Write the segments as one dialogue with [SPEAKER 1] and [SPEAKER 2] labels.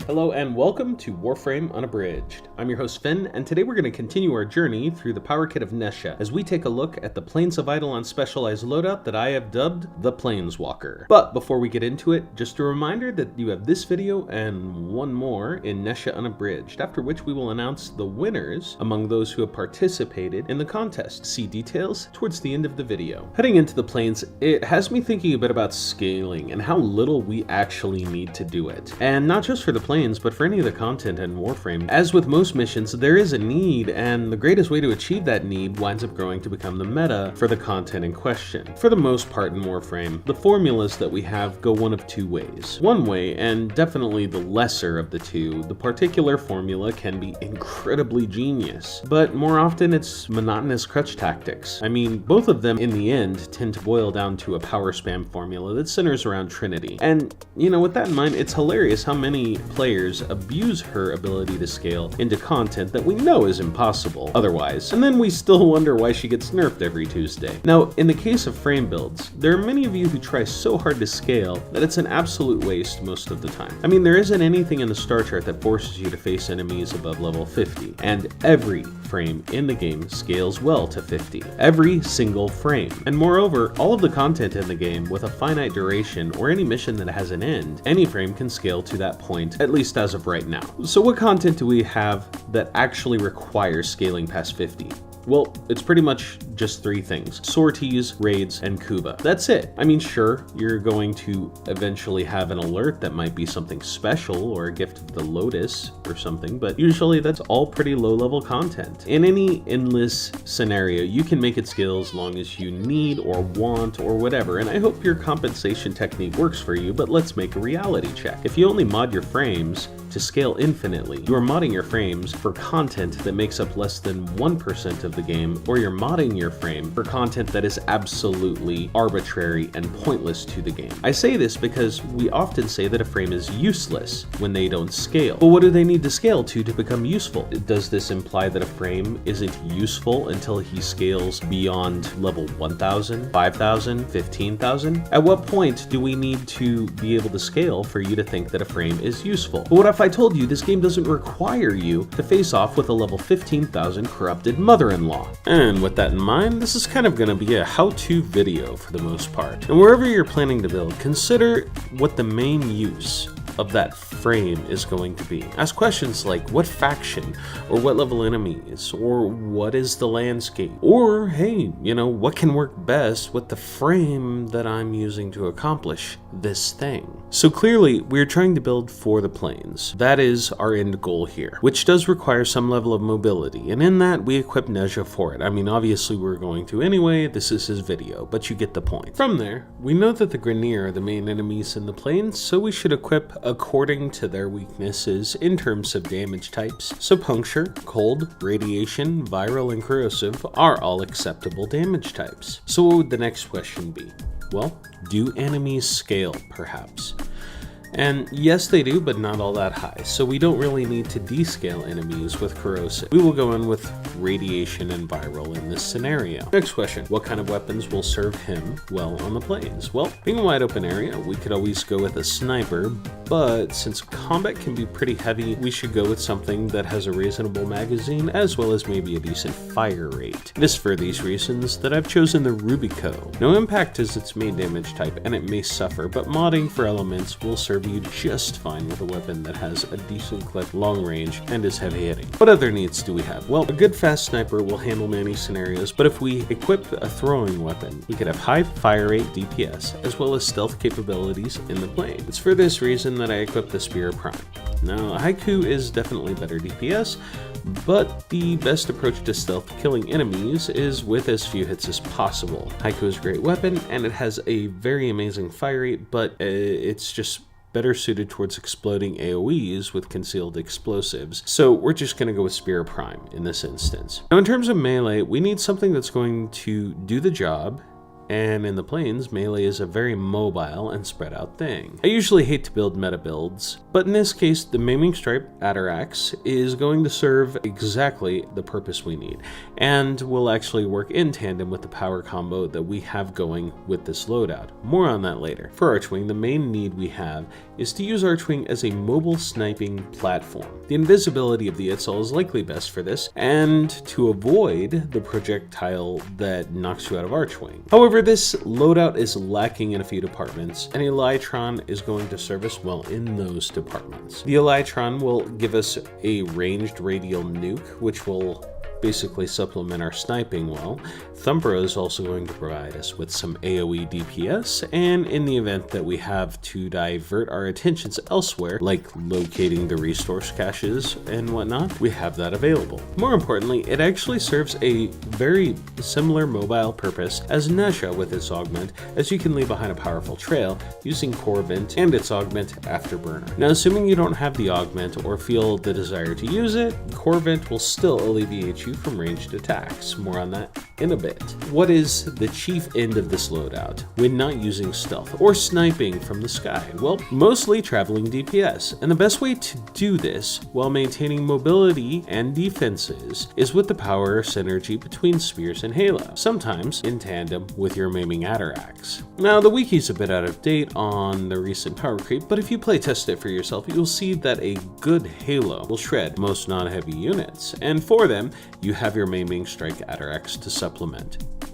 [SPEAKER 1] Hello and welcome to Warframe Unabridged. I'm your host Finn, and today we're going to continue our journey through the power kit of Nezha as we take a look at the Plains of Eidolon specialized loadout that I have dubbed the Plainswalker. But before we get into it, just a reminder that you have this video and one more in Nezha Unabridged, after which we will announce the winners among those who have participated in the contest. See details towards the end of the video. Heading into the Plains, it has me thinking a bit about scaling and how little we actually need to do it. And not just for the Plains, but for any of the content in Warframe. As with most missions, there is a need, and the greatest way to achieve that need winds up growing to become the meta for the content in question. For the most part in Warframe, the formulas that we have go one of two ways. One way, and definitely the lesser of the two, the particular formula can be incredibly genius, but more often it's monotonous crutch tactics. I mean, both of them in the end tend to boil down to a power spam formula that centers around Trinity. And, you know, with that in mind, it's hilarious how many players abuse her ability to scale into content that we know is impossible otherwise, and then we still wonder why she gets nerfed every Tuesday. Now, in the case of frame builds, there are many of you who try so hard to scale that it's an absolute waste most of the time. I mean, there isn't anything in the star chart that forces you to face enemies above level 50, and every frame in the game scales well to 50. Every single frame. And moreover, all of the content in the game with a finite duration or any mission that has an end, any frame can scale to that point, at least as of right now. So what content do we have that actually requires scaling past 50? Well, it's pretty much just three things: sorties, raids, and Kuba. That's it. I mean, sure, you're going to eventually have an alert that might be something special or a gift of the Lotus or something, but usually that's all pretty low-level content. In any endless scenario, you can make it scale as long as you need or want or whatever, and I hope your compensation technique works for you, but let's make a reality check. If you only mod your frames to scale infinitely, you are modding your frames for content that makes up less than 1% of the game, or you're modding your frame for content that is absolutely arbitrary and pointless to the game. I say this because we often say that a frame is useless when they don't scale. But what do they need to scale to become useful? Does this imply that a frame isn't useful until he scales beyond level 1,000, 5,000, 15,000? At what point do we need to be able to scale for you to think that a frame is useful? But what if I told you this game doesn't require you to face off with a level 15,000 corrupted mother-in-law? And with that in mind, this is kind of going to be a how-to video for the most part. And wherever you're planning to build, consider what the main use of that frame is going to be. Ask questions like what faction, or what level enemies, or what is the landscape, or hey, you know, what can work best with the frame that I'm using to accomplish this thing. So clearly, we're trying to build for the plains. That is our end goal here, which does require some level of mobility, and in that we equip Nezha for it. I mean, obviously we're going to anyway, this is his video, but you get the point. From there, we know that the Grineer are the main enemies in the plains, so we should equip according to their weaknesses in terms of damage types. So puncture, cold, radiation, viral, and corrosive are all acceptable damage types. So what would the next question be? Well, do enemies scale, perhaps? And yes, they do, but not all that high, so we don't really need to descale enemies with corrosive. We will go in with radiation and viral in this scenario. Next question: what kind of weapons will serve him well on the plains? Well, being a wide open area, we could always go with a sniper, but since combat can be pretty heavy, we should go with something that has a reasonable magazine as well as maybe a decent fire rate. It is for these reasons that I've chosen the Rubico. No impact is its main damage type, and it may suffer, but modding for elements will serve you just fine with a weapon that has a decent clip, long range, and is heavy hitting. What other needs do we have? Well, a good fast sniper will handle many scenarios, but if we equip a throwing weapon, we could have high fire rate DPS, as well as stealth capabilities in the plane. It's for this reason that I equipped the Spear Prime. Now, Haiku is definitely better DPS, but the best approach to stealth killing enemies is with as few hits as possible. Haiku is a great weapon, and it has a very amazing fire rate, but it's just better suited towards exploding AoEs with concealed explosives, so we're just going to go with Spear Prime in this instance. Now in terms of melee, we need something that's going to do the job and in the plains, melee is a very mobile and spread out thing. I usually hate to build meta builds, but in this case, the Maiming Stripe Atarax is going to serve exactly the purpose we need, and will actually work in tandem with the power combo that we have going with this loadout. More on that later. For Archwing, the main need we have is to use Archwing as a mobile sniping platform. The invisibility of the Itzel is likely best for this, and to avoid the projectile that knocks you out of Archwing. However, this loadout is lacking in a few departments, and Elytron is going to serve us well in those departments. The Elytron will give us a ranged radial nuke, which will basically supplement our sniping well. Thumbra is also going to provide us with some AoE DPS, and in the event that we have to divert our attentions elsewhere, like locating the resource caches and whatnot, we have that available. More importantly, it actually serves a very similar mobile purpose as Nezha with its augment, as you can leave behind a powerful trail using Core Vent and its augment Afterburner. Now, assuming you don't have the augment or feel the desire to use it, Core Vent will still alleviate you from ranged attacks. More on that in a bit. What is the chief end of this loadout when not using stealth or sniping from the sky? Well, mostly traveling DPS, and the best way to do this while maintaining mobility and defenses is with the power synergy between Spears and Halo, sometimes in tandem with your Maiming Atarax. Now, the wiki's a bit out of date on the recent power creep, but if you playtest it for yourself, you'll see that a good Halo will shred most non-heavy units, and for them, you have your Maiming Strike Atarax to supplement.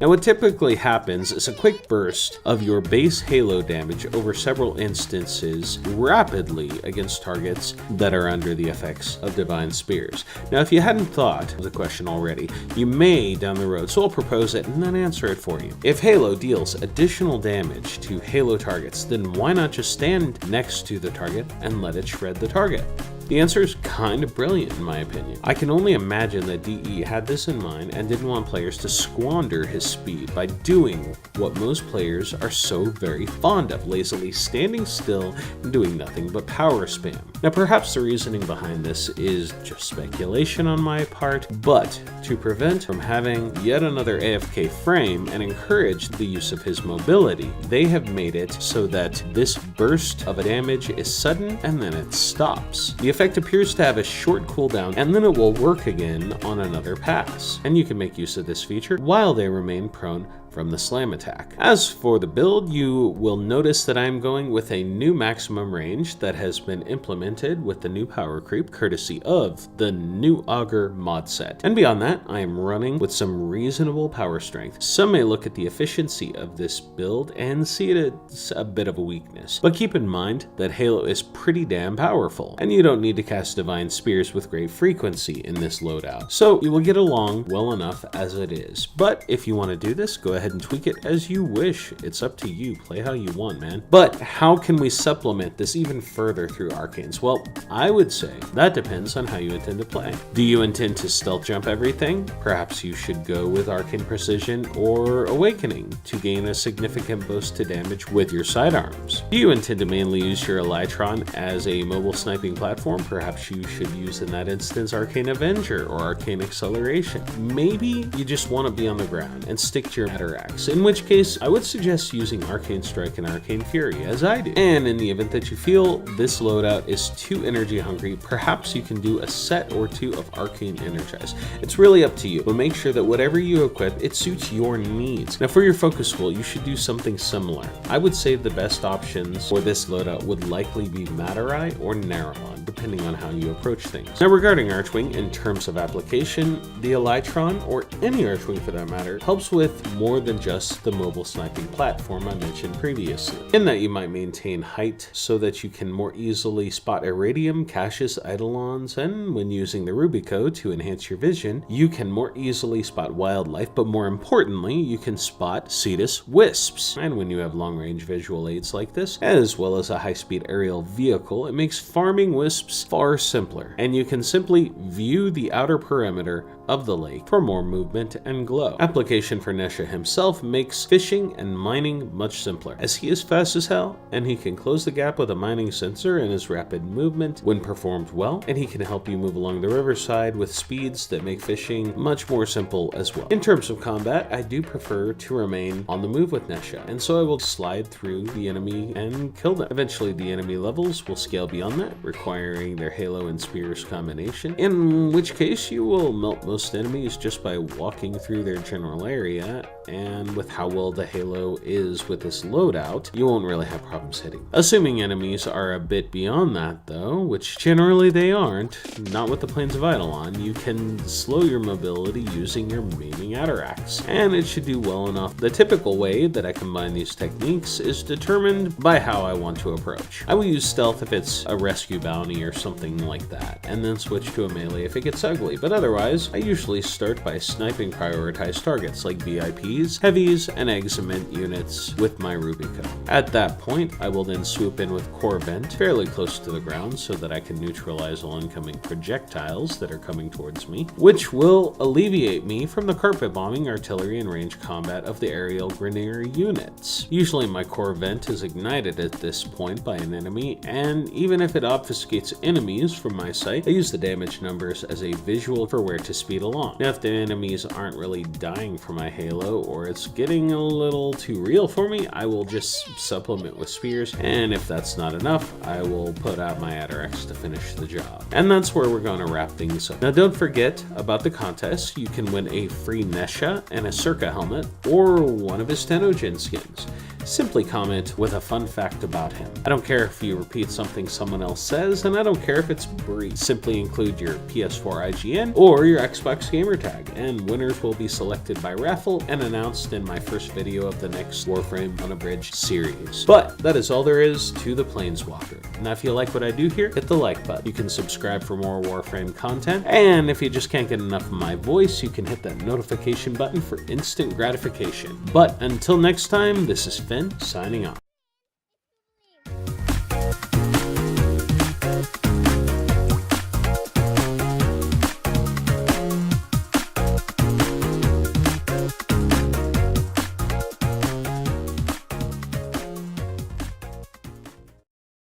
[SPEAKER 1] Now, what typically happens is a quick burst of your base Halo damage over several instances rapidly against targets that are under the effects of Divine Spears. Now, if you hadn't thought of the question already, you may down the road, so I'll propose it and then answer it for you. If Halo deals additional damage to Halo targets, then why not just stand next to the target and let it shred the target? The answer is kind of brilliant in my opinion. I can only imagine that DE had this in mind and didn't want players to squander his speed by doing what most players are so very fond of, lazily standing still and doing nothing but power spam. Now, perhaps the reasoning behind this is just speculation on my part, but to prevent from having yet another AFK frame and encourage the use of his mobility, they have made it so that this burst of damage is sudden and then it stops. The effect appears to have a short cooldown, and then it will work again on another pass, and you can make use of this feature while they remain prone from the slam attack. As for the build, you will notice that I'm going with a new maximum range that has been implemented with the new power creep courtesy of the new Augur mod set. And beyond that, I am running with some reasonable power strength. Some may look at the efficiency of this build and see it as a bit of a weakness, but keep in mind that Halo is pretty damn powerful, and you don't need to cast Divine Spears with great frequency in this loadout, so you will get along well enough as it is. But if you want to do this, go ahead and tweak it as you wish. It's up to you. Play how you want, man. But how can we supplement this even further through arcanes? Well, I would say that depends on how you intend to play. Do you intend to stealth jump everything? Perhaps you should go with Arcane Precision or Awakening to gain a significant boost to damage with your sidearms. Do you intend to mainly use your Elytron as a mobile sniping platform? Perhaps you should use in that instance Arcane Avenger or Arcane Acceleration. Maybe you just want to be on the ground and stick to your Atarax, in which case I would suggest using Arcane Strike and Arcane Fury as I do. And in the event that you feel this loadout is too energy hungry, perhaps you can do a set or two of Arcane Energize. It's really up to you, but make sure that whatever you equip, it suits your needs. Now, for your focus school, you should do something similar. I would say the best options for this loadout would likely be Materai or Narrowon, depending on how you approach things. Now, regarding Archwing, in terms of application, the Elytron, or any Archwing for that matter, helps with more than just the mobile sniping platform I mentioned previously, in that you might maintain height so that you can more easily spot Iridium, Cassius, Eidolons, and when using the Rubico to enhance your vision, you can more easily spot wildlife, but more importantly, you can spot Cetus wisps. And when you have long-range visual aids like this, as well as a high-speed aerial vehicle, it makes farming wisps far simpler, and you can simply view the outer perimeter of the lake for more movement and glow. Application for Nezha himself makes fishing and mining much simpler, as he is fast as hell, and he can close the gap with a mining sensor and his rapid movement when performed well, and he can help you move along the riverside with speeds that make fishing much more simple as well. In terms of combat, I do prefer to remain on the move with Nezha, and so I will slide through the enemy and kill them. Eventually the enemy levels will scale beyond that, requiring their halo and spears combination, in which case you will melt most enemies just by walking through their general area, and with how well the halo is with this loadout, you won't really have problems hitting. Assuming enemies are a bit beyond that though, which generally they aren't, not with the Plains of Eidolon, you can slow your mobility using your maiming Atarax, and it should do well enough. The typical way that I combine these techniques is determined by how I want to approach. I will use stealth if it's a rescue bounty or something like that, and then switch to a melee if it gets ugly, but otherwise I usually start by sniping prioritized targets like VIPs, heavies, and eximent units with my Rubico. At that point, I will then swoop in with Core Vent fairly close to the ground so that I can neutralize all incoming projectiles that are coming towards me, which will alleviate me from the carpet bombing, artillery, and range combat of the aerial Grineer units. Usually my Core Vent is ignited at this point by an enemy, and even if it obfuscates enemies from my sight, I use the damage numbers as a visual for where to speed along. Now if the enemies aren't really dying for my halo, or it's getting a little too real for me, I will just supplement with spears, and if that's not enough, I will put out my Atarax to finish the job. And that's where we're going to wrap things up. Now don't forget about the contest. You can win a free Nezha and a Circa helmet, or one of his Tenogen skins. Simply comment with a fun fact about him. I don't care if you repeat something someone else says, and I don't care if it's brief. Simply include your PS4 IGN or your Xbox gamertag, and winners will be selected by raffle and announced in my first video of the next Warframe Unabridged series. But that is all there is to the Plainswalker. Now if you like what I do here, hit the like button. You can subscribe for more Warframe content, and if you just can't get enough of my voice, you can hit that notification button for instant gratification. But until next time, this is Finn signing off.